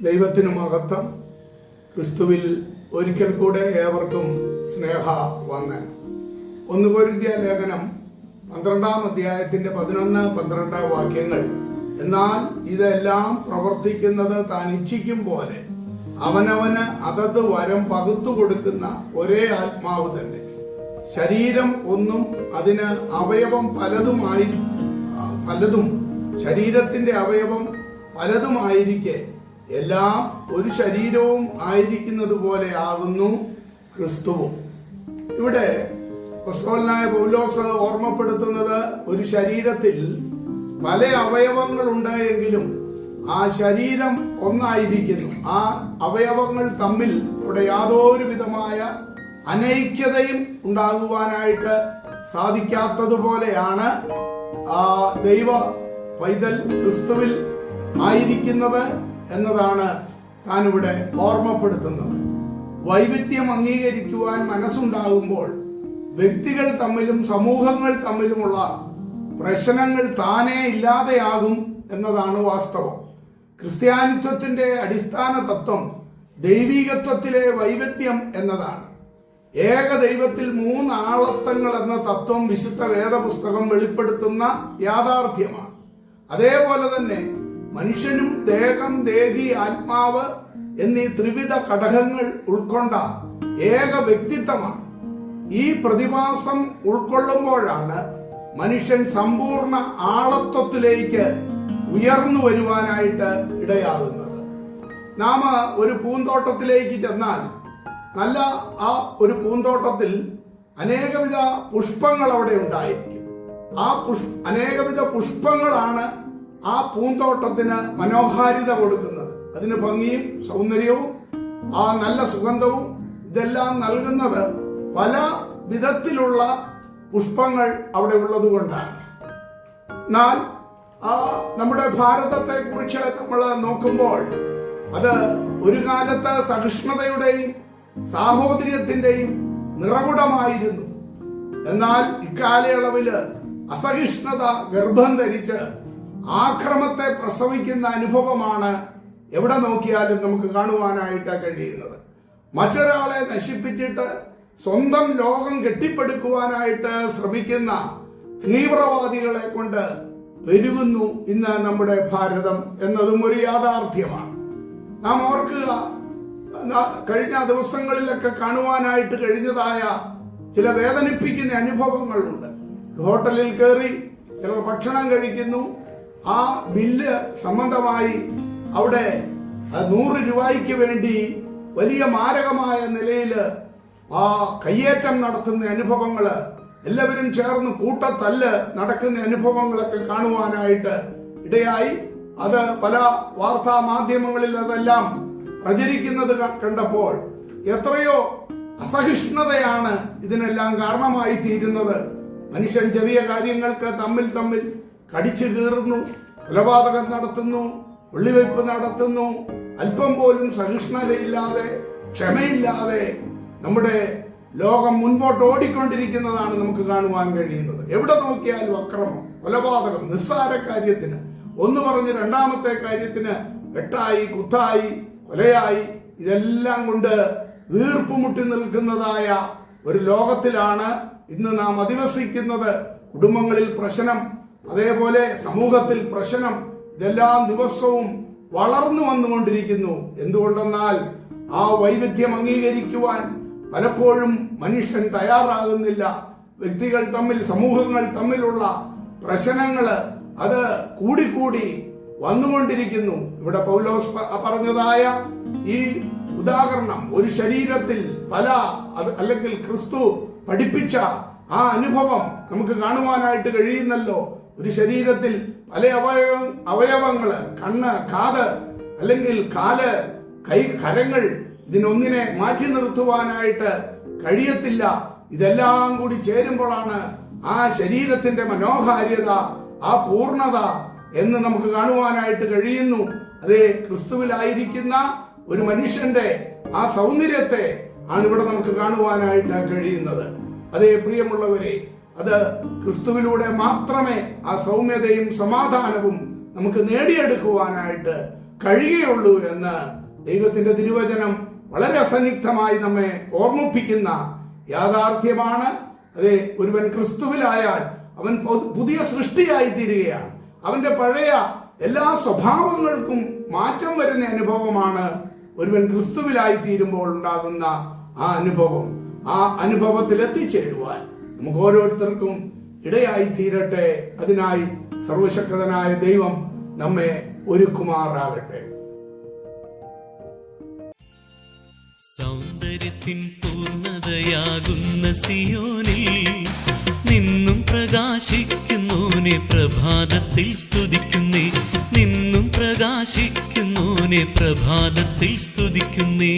ദൈവത്തിന് മഹത്വം. ക്രിസ്തുവിൽ ഒരിക്കൽ കൂടെ ഏവർക്കും സ്നേഹ വന്ദനം. 1 കൊരിന്ത്യർ ലേഖനം 12-ാം അധ്യായത്തിന്റെ 11-12 വാക്യങ്ങൾ. എന്നാൽ ഇതെല്ലാം പ്രവർത്തിക്കുന്നത് താൻ ഇച്ഛിക്കും പോലെ അവനവന് അതത് വരം പകുത്തു കൊടുക്കുന്ന ഒരേ ആത്മാവ് തന്നെ. ശരീരം ഒന്നും അതിന് അവയവം പലതും ശരീരത്തിന്റെ അവയവം പലതുമായിരിക്കെ എല്ലാം ഒരു ശരീരവും ആയിരിക്കുന്നത് പോലെ ആകുന്നു ക്രിസ്തുവും. ഇവിടെ അപ്പോസ്തലനായ പൗലോസ് ഓർമ്മപ്പെടുത്തുന്നത് ഒരു ശരീരത്തിൽ പല അവയവങ്ങൾ ഉണ്ടായെങ്കിലും ആ ശരീരം ഒന്നായിരിക്കുന്നു. ആ അവയവങ്ങൾ തമ്മിൽ ഇവിടെ യാതൊരു വിധമായ അനൈക്യതയും ഉണ്ടാകുവാനായിട്ട് സാധിക്കാത്തതുപോലെയാണ് ആ ദൈവ പൈതൽ ക്രിസ്തുവിൽ ആയിരിക്കുന്നത് എന്നതാണ് താൻ ഇവിടെ ഓർമ്മപ്പെടുത്തുന്നത്. വൈവിധ്യം അംഗീകരിക്കുവാൻ മനസ്സുണ്ടാകുമ്പോൾ വ്യക്തികൾ തമ്മിലും സമൂഹങ്ങൾ തമ്മിലുമുള്ള പ്രശ്നങ്ങൾ താനേ ഇല്ലാതെയാകും എന്നതാണ് വാസ്തവം. ക്രിസ്ത്യാനിത്വത്തിന്റെ അടിസ്ഥാന തത്വം ദൈവികത്വത്തിലെ വൈവിധ്യം എന്നതാണ്. ഏക ദൈവത്തിൽ 3 ആളത്വങ്ങൾ എന്ന തത്വം വിശുദ്ധ വേദപുസ്തകം വെളിപ്പെടുത്തുന്ന യാഥാർത്ഥ്യമാണ്. അതേപോലെ തന്നെ മനുഷ്യനും ദേഹം, ദേഹി, ആത്മാവ് എന്നീ ത്രിവിധ ഘടകങ്ങൾ ഉൾക്കൊണ്ട ഏക വ്യക്തിത്വമാണ്. ഈ പ്രതിഭാസം ഉൾക്കൊള്ളുമ്പോഴാണ് മനുഷ്യൻ സമ്പൂർണ്ണ ആളത്വത്തിലേക്ക് ഉയർന്നു വരുവാനായിട്ട് ഇടയാകുന്നത്. നാം ഒരു പൂന്തോട്ടത്തിലേക്ക് ചെന്നാൽ നല്ല ആ ഒരു പൂന്തോട്ടത്തിൽ അനേകവിധ പുഷ്പങ്ങൾ അവിടെ ഉണ്ടായിരിക്കും. ആ അനേകവിധ പുഷ്പങ്ങളാണ് ആ പൂന്തോട്ടത്തിന് മനോഹാരിത കൊടുക്കുന്നത്. അതിന് ഭംഗിയും സൗന്ദര്യവും ആ നല്ല സുഗന്ധവും ഇതെല്ലാം നൽകുന്നത് പല വിധത്തിലുള്ള പുഷ്പങ്ങൾ അവിടെ ഉള്ളത് കൊണ്ടാണ്. എന്നാൽ നമ്മുടെ ഭാരതത്തെ കുറിച്ച് നമ്മൾ നോക്കുമ്പോൾ അത് ഒരു കാലത്ത് സഹിഷ്ണുതയുടെയും സാഹോദര്യത്തിന്റെയും നിറകുടമായിരുന്നു. എന്നാൽ ഇക്കാലയളവില് അസഹിഷ്ണുത ഗർഭം ധരിച്ച് ആക്രമത്തെ പ്രസവിക്കുന്ന അനുഭവമാണ് എവിടെ നോക്കിയാലും നമുക്ക് കാണുവാനായിട്ട് കഴിയുന്നത്. മറ്റൊരാളെ നശിപ്പിച്ചിട്ട് സ്വന്തം ലോകം കെട്ടിപ്പടുക്കുവാനായിട്ട് ശ്രമിക്കുന്ന തീവ്രവാദികളെ കൊണ്ട് പെരുകുന്നു ഇന്ന് നമ്മുടെ ഭാരതം എന്നതും ഒരു യാഥാർത്ഥ്യമാണ്. നാം ഓർക്കുക, കഴിഞ്ഞ ദിവസങ്ങളിലൊക്കെ കാണുവാനായിട്ട് കഴിഞ്ഞതായ ചില വേദനിപ്പിക്കുന്ന അനുഭവങ്ങളുണ്ട്. ഹോട്ടലിൽ കയറി ചിലർ ഭക്ഷണം കഴിക്കുന്നു. ആ ബില്ല് സംബന്ധമായി അവിടെ 100 രൂപയ്ക്ക് വേണ്ടി വലിയ മാരകമായ നിലയിൽ ആ കയ്യേറ്റം നടത്തുന്ന അനുഭവങ്ങള്, എല്ലാവരും ചേർന്ന് കൂട്ടത്തല്ല് നടക്കുന്ന അനുഭവങ്ങളൊക്കെ കാണുവാനായിട്ട് ഇടയായി. അത് പല വാർത്താ മാധ്യമങ്ങളിൽ അതെല്ലാം പ്രചരിക്കുന്നത് കണ്ടപ്പോൾ എത്രയോ അസഹിഷ്ണുതയാണ് ഇതിനെല്ലാം കാരണമായി തീരുന്നത്. മനുഷ്യൻ ചെറിയ കാര്യങ്ങൾക്ക് തമ്മിൽ കടിച്ചു കീറുന്നു, കൊലപാതകം നടത്തുന്നു, ഒള്ളിവെപ്പ് നടത്തുന്നു. അല്പം പോലും സഹിഷ്ണുതയില്ലാതെ, ക്ഷമയില്ലാതെ നമ്മുടെ ലോകം മുൻപോട്ട് ഓടിക്കൊണ്ടിരിക്കുന്നതാണ് നമുക്ക് കാണുവാൻ കഴിയുന്നത്. എവിടെ നോക്കിയാലും അക്രമം, കൊലപാതകം, നിസ്സാര കാര്യത്തിന് ഒന്ന് പറഞ്ഞ് രണ്ടാമത്തെ കാര്യത്തിന് വെട്ടായി, കുത്തായി, കൊലയായി, ഇതെല്ലാം കൊണ്ട് വീർപ്പുമുട്ടി നിൽക്കുന്നതായ ഒരു ലോകത്തിലാണ് ഇന്ന് നാം അധിവസിക്കുന്നത്. കുടുംബങ്ങളിൽ പ്രശ്നം, അതേപോലെ സമൂഹത്തിൽ പ്രശ്നം, ഇതെല്ലാം ദിവസവും വളർന്നു വന്നുകൊണ്ടിരിക്കുന്നു. എന്തുകൊണ്ടെന്നാൽ ആ വൈവിധ്യം അംഗീകരിക്കുവാൻ പലപ്പോഴും മനുഷ്യൻ തയ്യാറാകുന്നില്ല. വ്യക്തികൾ തമ്മിൽ, സമൂഹങ്ങൾ തമ്മിലുള്ള പ്രശ്നങ്ങള് അത് കൂടിക്കൂടി വന്നുകൊണ്ടിരിക്കുന്നു. ഇവിടെ പൗലോസ് പറഞ്ഞതായ ഈ ഉദാഹരണം, ഒരു ശരീരത്തിൽ പല, അല്ലെങ്കിൽ ക്രിസ്തു പഠിപ്പിച്ച ആ അനുഭവം നമുക്ക് കാണുവാനായിട്ട് കഴിയുന്നല്ലോ. ഒരു ശരീരത്തിൽ പല അവയവങ്ങള്, കണ്ണ്, കാത്, അല്ലെങ്കിൽ കാല്, കൈ, കരങ്ങൾ, ഇതിനൊന്നിനെ മാറ്റി നിർത്തുവാനായിട്ട് കഴിയത്തില്ല. ഇതെല്ലാം കൂടി ചേരുമ്പോഴാണ് ആ ശരീരത്തിന്റെ മനോഹാരിത, ആ പൂർണ്ണത എന്ന് നമുക്ക് കാണുവാനായിട്ട് കഴിയുന്നു. അതേ ക്രിസ്തുവിലായിരിക്കുന്ന ഒരു മനുഷ്യന്റെ ആ സൗന്ദര്യത്തെ ആണ് ഇവിടെ നമുക്ക് കാണുവാനായിട്ട് കഴിയുന്നത്. അതേ പ്രിയമുള്ളവരെ, അത് ക്രിസ്തുവിലൂടെ മാത്രമേ ആ സൗമ്യതയും സമാധാനവും നമുക്ക് നേടിയെടുക്കുവാനായിട്ട് കഴിയുകയുള്ളൂ എന്ന് ദൈവത്തിന്റെ തിരുവചനം വളരെ അസന്നിഗ്ധമായി നമ്മെ ഓർമ്മിപ്പിക്കുന്ന യാഥാർത്ഥ്യമാണ്. അതെ, ഒരുവൻ ക്രിസ്തുവിലായാൽ അവൻ പുതിയ സൃഷ്ടിയായി തീരുകയാണ്. അവന്റെ പഴയ എല്ലാ സ്വഭാവങ്ങൾക്കും മാറ്റം വരുന്ന അനുഭവമാണ് ഒരുവൻ ക്രിസ്തുവിലായി തീരുമ്പോൾ ഉണ്ടാകുന്ന ആ അനുഭവം. ആ അനുഭവത്തിൽ എത്തിച്ചേരുവാൻ നമുക്ക് ഓരോരുത്തർക്കും ഇടയായി തീരട്ടെ. അതിനായി സർവശക്തനായ ദൈവം നമ്മെ ഒരുക്കുമാറാകട്ടെ. സൗന്ദര്യത്തിൻ പൂർണ്ണതയാകുന്ന സിയോനിൽ നിന്നും പ്രകാശിക്കുന്നോനെ പ്രഭാതത്തിൽ സ്തുതിക്കുന്നേ, നിന്നും പ്രകാശിക്കുന്നോനെ പ്രഭാതത്തിൽ സ്തുതിക്കുന്നേ.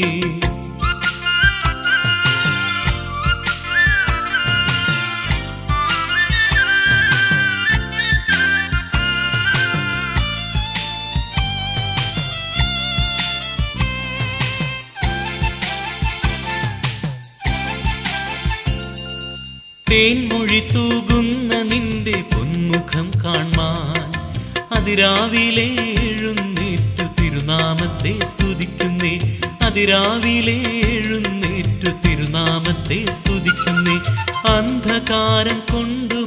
തേൻമൊഴി തൂകുന്ന നിന്റെ പൊന്മുഖം കാൺമാൻ അതിരാവിലെ എഴുന്നേറ്റു തിരുനാമത്തെ സ്തുതിക്കുന്നേ, അതിരാവിലെ എഴുന്നേറ്റു തിരുനാമത്തെ സ്തുതിക്കുന്നേ. അന്ധകാരം കൊണ്ടു